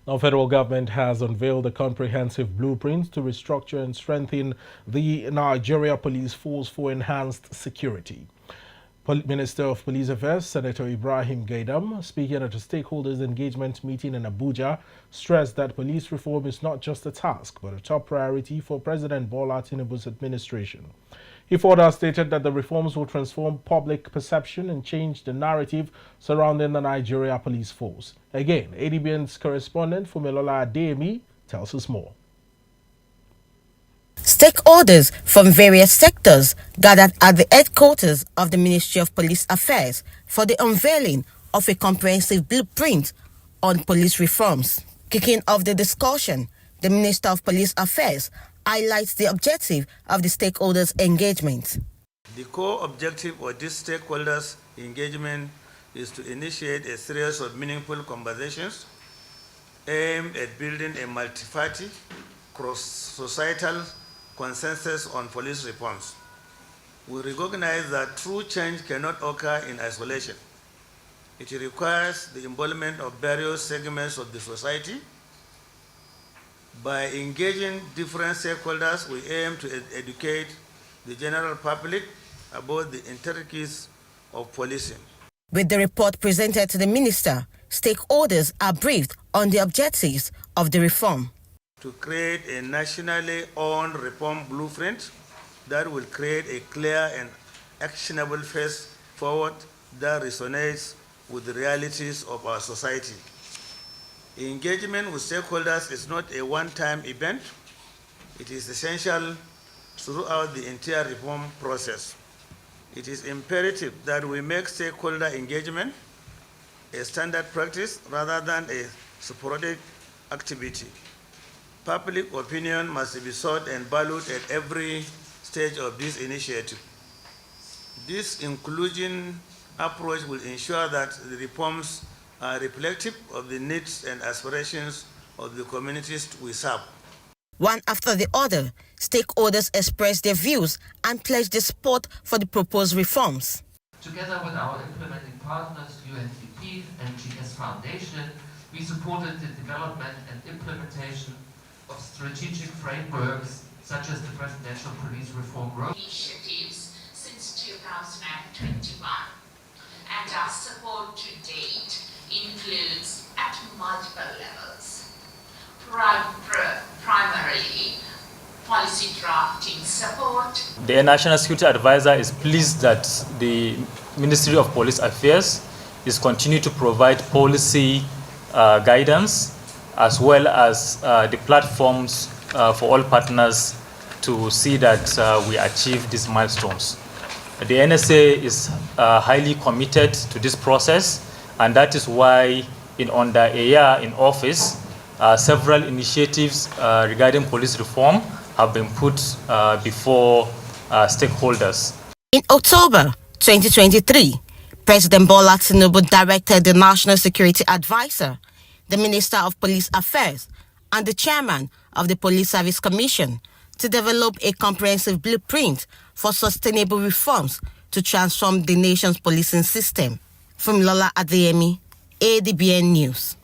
Now, federal government has unveiled a comprehensive blueprint to restructure and strengthen the Nigeria police force for enhanced security. Minister of Police Affairs, Senator Ibrahim Gaidam, speaking at a stakeholders engagement meeting in Abuja, stressed that police reform is not just a task, but a top priority for President Bola Tinubu's administration. He further stated that the reforms will transform public perception and change the narrative surrounding the Nigeria police force. Again, ADBN's correspondent Fumilola Adeyemi tells us more. Stakeholders from various sectors gathered at the headquarters of the Ministry of Police Affairs for the unveiling of a comprehensive blueprint on police reforms. Kicking off the discussion, the Minister of Police Affairs highlights the objective of the stakeholders' engagement. The core objective of this stakeholders' engagement is to initiate a series of meaningful conversations aimed at building a multi-party, cross-societal consensus on police reforms. We recognize that true change cannot occur in isolation. It requires the involvement of various segments of the society. By engaging different stakeholders, we aim to educate the general public about the intricacies of policing. With the report presented to the minister, stakeholders are briefed on the objectives of the reform. To create a nationally owned reform blueprint that will create a clear and actionable path forward that resonates with the realities of our society. Engagement with stakeholders is not a one-time event. It is essential throughout the entire reform process. It is imperative that we make stakeholder engagement a standard practice rather than a sporadic activity. Public opinion must be sought and valued at every stage of this initiative. This inclusion approach will ensure that the reforms are reflective of the needs and aspirations of the communities we serve. One after the other, stakeholders expressed their views and pledged their support for the proposed reforms. Together with our implementing partners, UNDP and GS Foundation, we supported the development and implementation of strategic frameworks such as the Presidential Police Reform Road initiatives since 2021, and our support to date includes at multiple levels. Primarily, policy drafting support. The National Security Advisor is pleased that the Ministry of Police Affairs is continuing to provide policy guidance as well as the platforms for all partners to see that we achieve these milestones. The NSA is highly committed to this process, and that is why in under a year in office, several initiatives regarding police reform have been put before stakeholders. In October 2023, President Bola Tinubu directed the National Security Advisor, the Minister of Police Affairs, and the Chairman of the Police Service Commission to develop a comprehensive blueprint for sustainable reforms to transform the nation's policing system. From Lola Adeyemi, ADBN News.